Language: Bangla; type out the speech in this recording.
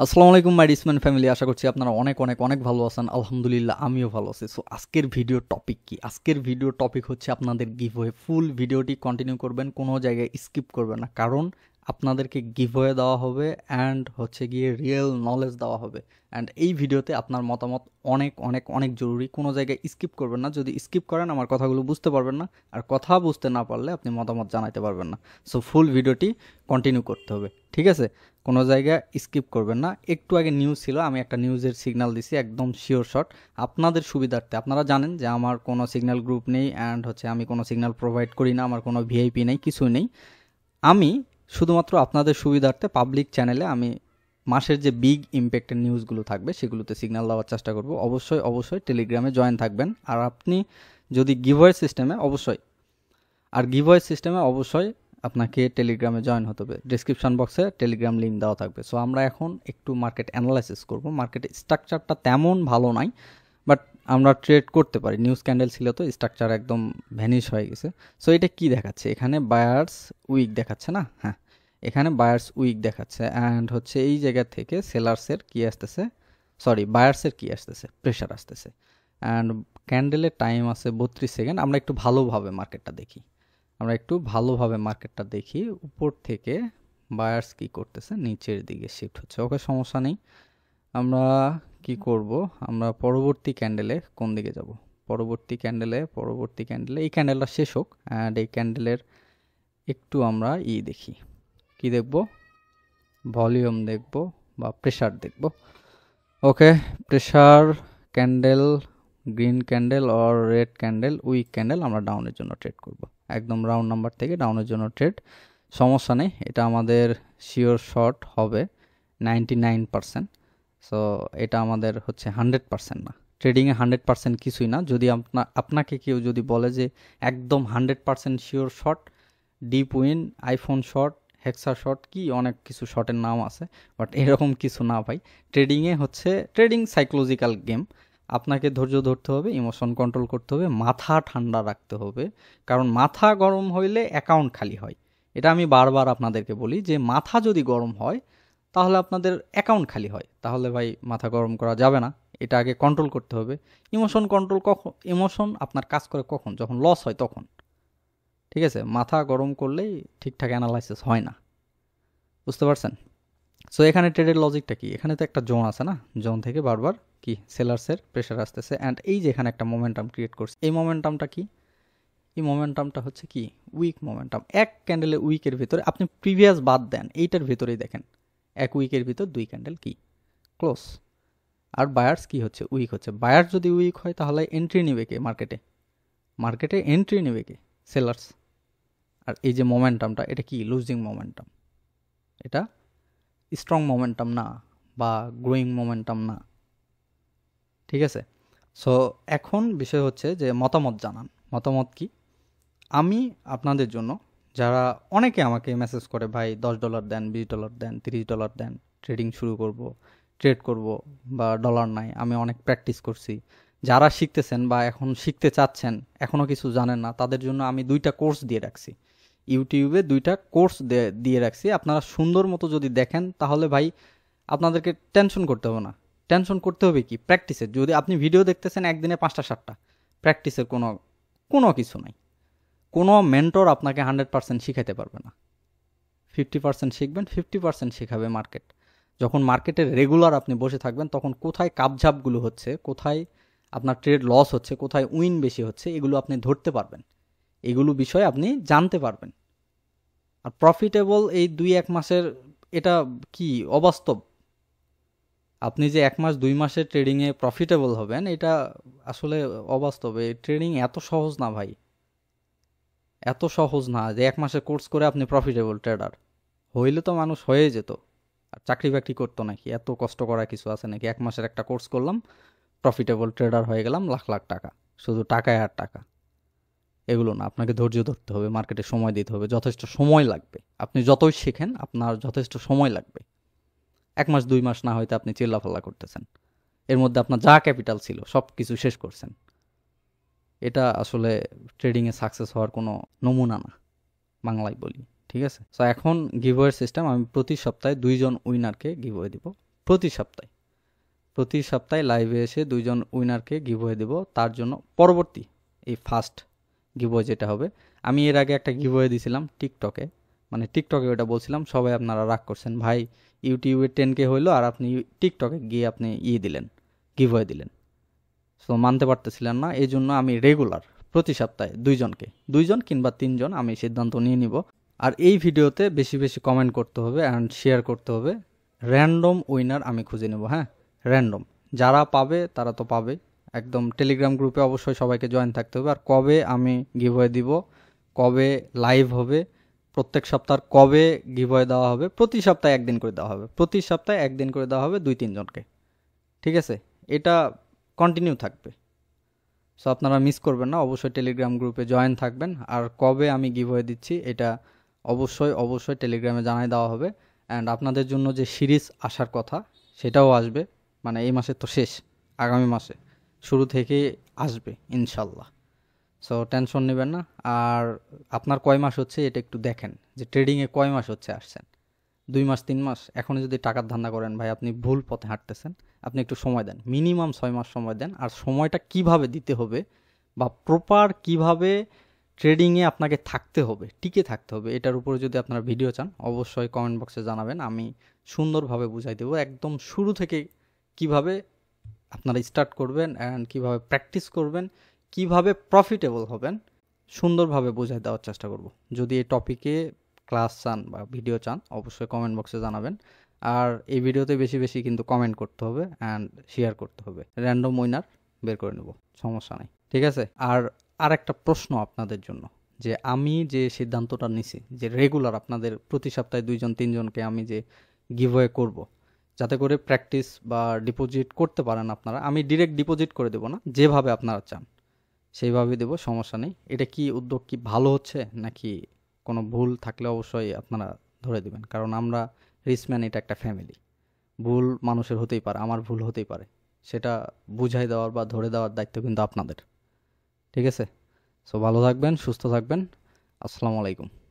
আসসালামু আলাইকুম মাই ডিসম্যান ফ্যামিলি, আশা করছি আপনারা অনেক অনেক অনেক ভালো আছেন। আলহামদুলিল্লাহ আমিও ভালো আছি। সো আজকের ভিডিওর টপিক কি? আজকের ভিডিওর টপিক হচ্ছে আপনাদের গিভওয়ে। ফুল ভিডিওটি কন্টিনিউ করবেন, কোনো জায়গায় স্কিপ করবেন না, কারণ আপনাদেরকে গিভওয়ে দেওয়া হবে অ্যান্ড হচ্ছে গিয়ে রিয়েল নলেজ দেওয়া হবে। অ্যান্ড এই ভিডিওতে আপনার মতামত অনেক অনেক অনেক জরুরি। কোনো জায়গায় স্কিপ করবেন না। যদি স্কিপ করেন আমার কথাগুলো বুঝতে পারবেন না, আর কথা বুঝতে না পারলে আপনি মতামত জানাতে পারবেন না। সো ফুল ভিডিওটি কন্টিনিউ করতে হবে, ঠিক আছে? কোনো জায়গায় স্কিপ করবেন না। একটু আগে নিউজ ছিল, আমি একটা নিউজের সিগন্যাল দিছি, একদম শিওর শট আপনাদের সুবিধার্থে। আপনারা জানেন যে আমার কোনো সিগন্যাল গ্রুপ নেই অ্যান্ড হচ্ছে আমি কোনো সিগন্যাল প্রোভাইড করি না, আমার কোনো ভিআইপি নেই, কিছুই নেই। আমি শুধুমাত্র আপনাদের সুবিধার্থে পাবলিক চ্যানেলে আমি মাসের যে বিগ ইম্প্যাক্টের নিউজগুলো থাকবে সেগুলোতে সিগন্যাল দেওয়ার চেষ্টা করব। অবশ্যই অবশ্যই টেলিগ্রামে জয়েন থাকবেন। আর আপনি যদি গিভওয়ে সিস্টেমে অবশ্যই আপনাকে টেলিগ্রামে জয়েন হতে হবে। ডিসক্রিপশন বক্সে টেলিগ্রাম লিঙ্ক দেওয়া থাকবে। সো আমরা এখন একটু মার্কেট অ্যানালাইসিস করব। মার্কেটের স্ট্রাকচারটা তেমন ভালো নাই, বাট আমরা ট্রেড করতে পারি। নিউজ ক্যান্ডেল ছিল তো স্ট্রাকচার একদম ভ্যানিশ হয়ে গেছে। সো এটা কি দেখাচ্ছে? এখানে বায়ার্স উইক দেখাচ্ছে না? হ্যাঁ, এখানে বায়ার্স উইক দেখাচ্ছে অ্যান্ড হচ্ছে এই জায়গা থেকে সেলার্সের কি আসতেছে, বায়ার্সের কি আসতেছে, প্রেশার আসতেছে। অ্যান্ড ক্যান্ডেলের টাইম আছে 32 সেকেন্ড। আমরা একটু ভালোভাবে মার্কেটটা দেখি। উপর থেকে বায়ার্স কি করতেছে, নিচের দিকে শিফট হচ্ছে। ওকে, সমস্যা নেই। আমরা কি করব, আমরা পরবর্তী ক্যান্ডেলে কোন দিকে যাব? পরবর্তী ক্যান্ডেলে এই ক্যান্ডেলটা শেষ হোক অ্যান্ড এই ক্যান্ডেলের একটু আমরা দেখি। কি দেখব? ভলিউম দেখব বা প্রেশার দেখব। Okay, pressure candle, green candle or red candle, weak candle আমরা ডাউনের জন্য ট্রেড করব। একদম রাউন্ড নাম্বার থেকে ডাউনের জন্য ট্রেড, সমস্যা নেই। এটা আমাদের শিওর শর্ট হবে 99%। সো এটা আমাদের হচ্ছে 100% না। ট্রেডিংয়ে 100% কিছুই না। যদি আপনাকে কেউ যদি বলে যে একদম 100% sure short, deep win, iPhone short, hexa short, কি অনেক কিছু শর্টের নাম আছে, বাট এরকম কিছু না ভাই। ট্রেডিংয়ে হচ্ছে ট্রেডিং সাইকোলজিক্যাল গেম। আপনাকে ধৈর্য ধরতে হবে, ইমোশন কন্ট্রোল করতে হবে, মাথা ঠান্ডা রাখতে হবে। কারণ মাথা গরম হইলে অ্যাকাউন্ট খালি হয়। এটা আমি বারবার আপনাদেরকে বলি যে মাথা যদি গরম হয় তাহলে আপনাদের অ্যাকাউন্ট খালি হয়। তাহলে ভাই মাথা গরম করা যাবে না, এটা আগে কন্ট্রোল করতে হবে। ইমোশন আপনার কাজ করে কখন? যখন লস হয় তখন। ঠিক আছে, মাথা গরম করলেই ঠিকঠাক অ্যানালাইসিস হয় না। বুঝতে পারছেন? সো এখানে ট্রেডের লজিকটা কি? এখানে তো একটা জোন আছে না, জোন থেকে বারবার কি সেলার্সের প্রেশার আসতেছে অ্যান্ড এই যে এখানে একটা মোমেন্টাম ক্রিয়েট করছে। এই মোমেন্টামটা কি? এই মোমেন্টামটা হচ্ছে কি? Wick momentum. এক ক্যান্ডেলের উইকের ভিতরে, আপনি প্রিভিয়াস বাদ দেন, এইটার ভিতরেই দেখেন এক উইকের ভিতর দুই ক্যান্ডেল কি ক্লোজ। আর বায়ার্স কি হচ্ছে? উইক হচ্ছে। বায়ার্স যদি উইক হয় তাহলে এন্ট্রি নেবে কে মার্কেটে এন্ট্রি নেবে কে? সেলার্স। আর এই যে মোমেন্টামটা, এটা কি? Losing momentum. এটা স্ট্রং মোমেন্টাম না বা গ্রোয়িং মোমেন্টাম না। ঠিক আছে? সো এখন বিষয় হচ্ছে যে মতামত জানান। মতামত কি? আমি আপনাদের জন্য, যারা অনেকে আমাকে মেসেজ করে, ভাই $10 দেন, $20 দেন, $30 দেন, ট্রেড করব বা ডলার নাই। আমি অনেক প্র্যাকটিস করছি। যারা শিখতেছেন বা এখন শিখতে চাচ্ছেন, এখনও কিছু জানেন না, তাদের জন্য আমি 2টা কোর্স দিয়ে রাখছি। ইউটিউবে 2টা কোর্স দিয়ে রাখছি। আপনারা সুন্দর মতো যদি দেখেন তাহলে ভাই আপনাদেরকে টেনশন করতে হবে না। টেনশন করতে হবে কি? প্র্যাকটিসের। যদি আপনি ভিডিও দেখতেছেন একদিনে 5টা 7টা, প্র্যাকটিসের কোনো কোনো কিছু নাই। কোনো মেন্টর আপনাকে 100% শিখাতে পারবে না। 50% শিখবেন, 50% শেখাবে মার্কেট। যখন মার্কেটের রেগুলার আপনি বসে থাকবেন তখন কোথায় কাপঝাপগুলো হচ্ছে, কোথায় আপনার ট্রেড লস হচ্ছে, কোথায় উইন বেশি হচ্ছে, এগুলো আপনি ধরতে পারবেন। এগুলো বিষয়ে আপনি জানতে পারবেন। আর প্রফিটেবল এই 2-1 মাসের, এটা কি অবাস্তব? আপনি যে 1 মাস 2 মাসের ট্রেডিংয়ে প্রফিটেবল হবেন, এটা আসলে অবাস্তব। এই ট্রেডিং এত সহজ না ভাই, এত সহজ না যে 1 মাসে কোর্স করে আপনি প্রফিটেবল ট্রেডার। হইলে তো মানুষ হয়ে যেত, আর চাকরি বাকরি করতো নাকি? এত কষ্ট করা কিছু আছে নাকি? 1 মাসের একটা কোর্স করলাম, প্রফিটেবল ট্রেডার হয়ে গেলাম, লাখ লাখ টাকা, শুধু টাকায় আর টাকা। এগুলো না, আপনাকে ধৈর্য ধরতে হবে, মার্কেটে সময় দিতে হবে, যথেষ্ট সময় লাগবে। আপনি যতই শেখেন আপনার যথেষ্ট সময় লাগবে। 1 মাস 2 মাস না হয়তো আপনি চিল্লাফাল্লা করতেছেন, এর মধ্যে আপনার যা ক্যাপিটাল ছিল সব কিছু শেষ করছেন। এটা আসলে ট্রেডিংয়ে সাকসেস হওয়ার কোনো নমুনা না, বাংলায় বলি। ঠিক আছে? সো এখন গিভওয়ের সিস্টেম, আমি প্রতি সপ্তাহে 2জন উইনারকে গিভওয়ে দিব। প্রতি সপ্তাহে লাইভে এসে 2জন উইনারকে গিভওয়ে দেব। তার জন্য পরবর্তী এই ফার্স্ট গিভওয়ে যেটা হবে, আমি এর আগে একটা গিভওয়ে দিয়েছিলাম টিকটকে, মানে টিকটকে ওটা বলছিলাম, সবাই আপনারা রাগ করছেন, ভাই ইউটিউবে 10K হইলো আর আপনি টিকটকে গিয়ে আপনি দিলেন, গিভওয়ে দিলেন। সো মানতে পারতেছিলেন না, এই জন্য আমি রেগুলার প্রতি সপ্তাহে 2জন কিংবা 3জন আমি সিদ্ধান্ত নিয়ে নিব। আর এই ভিডিওতে বেশি বেশি কমেন্ট করতে হবে অ্যান্ড শেয়ার করতে হবে। র্যান্ডম উইনার আমি খুঁজে নেব, হ্যাঁ র্যান্ডম, যারা পাবে তারা তো পাবে। একদম টেলিগ্রাম গ্রুপে অবশ্যই সবাইকে জয়েন থাকতে হবে। আর কবে আমি গিভওয়ে দিব, কবে লাইভ হবে, প্রত্যেক সপ্তাহ কবে গিভওয়ে দেওয়া হবে, প্রতি সপ্তাহে একদিন করে দেওয়া হবে, প্রতি সপ্তাহে একদিন করে দেওয়া হবে 2-3জনকে, ঠিক আছে? এটা কন্টিনিউ থাকবে। সো আপনারা মিস করবেন না, অবশ্যই টেলিগ্রাম গ্রুপে জয়েন থাকবেন। আর কবে আমি গিভওয়ে দিচ্ছি এটা অবশ্যই টেলিগ্রামে জানাই দেওয়া হবে। অ্যান্ড আপনাদের জন্য যে সিরিজ আসার কথা সেটাও আসবে, মানে এই মাসে তো শেষ, আগামী মাসে শুরু থেকে আসবে ইনশাল্লাহ। সো টেনশন নেবেন না। আর আপনার কয় মাস হচ্ছে এটা একটু দেখেন, যে ট্রেডিংয়ে কয় মাস হচ্ছে আসছেন, 2 মাস 3 মাস, এখনও যদি টাকার ধান্দা করেন ভাই আপনি ভুল পথে হাঁটতেছেন। আপনি একটু সময় দেন, মিনিমাম 6 মাস সময় দেন। আর সময়টা কিভাবে দিতে হবে বা প্রপার কিভাবে ট্রেডিংয়ে আপনাকে থাকতে হবে, টিকে থাকতে হবে, এটার উপরে যদি আপনারা ভিডিও চান অবশ্যই কমেন্ট বক্সে জানাবেন, আমি সুন্দরভাবে বুঝাই দেবো একদম শুরু থেকে, কিভাবে আপনারা স্টার্ট করবেন অ্যান্ড কিভাবে প্র্যাকটিস করবেন, কিভাবে প্রফিটেবল হবেন, সুন্দরভাবে বোঝাই দেওয়ার চেষ্টা করব। যদি এই টপিকে ক্লাস চান বা ভিডিও চান অবশ্যই কমেন্ট বক্সে জানাবেন। আর এই ভিডিওতে বেশি বেশি কিন্তু কমেন্ট করতে হবে অ্যান্ড শেয়ার করতে হবে, র্যান্ডম উইনার বের করে নেব, সমস্যা নেই, ঠিক আছে? আর একটা প্রশ্ন আপনাদের জন্য, যে আমি যে সিদ্ধান্তটা নিছি যে রেগুলার আপনাদের প্রতি সপ্তাহে 2-3জনকে আমি যে গিভওয়ে করব, যাতে করে প্র্যাকটিস বা ডিপোজিট করতে পারেন আপনারা। আমি ডিরেক্ট ডিপোজিট করে দেবো না, যেভাবে আপনারা চান সেইভাবেই দেবো, সমস্যা নেই। এটা কি উদ্যোগ কি ভালো হচ্ছে নাকি কোনো ভুল থাকলে অবশ্যই আপনারা ধরে দিবেন, কারণ আমরা রিচম্যান, এটা একটা ফ্যামিলি, ভুল মানুষের হতেই পারে, আমার ভুল হতেই পারে, সেটা বুঝাই দেওয়ার বা ধরে দেওয়ার দায়িত্ব কিন্তু আপনাদের, ঠিক আছে? সো ভালো থাকবেন, সুস্থ থাকবেন, আসসালামু আলাইকুম।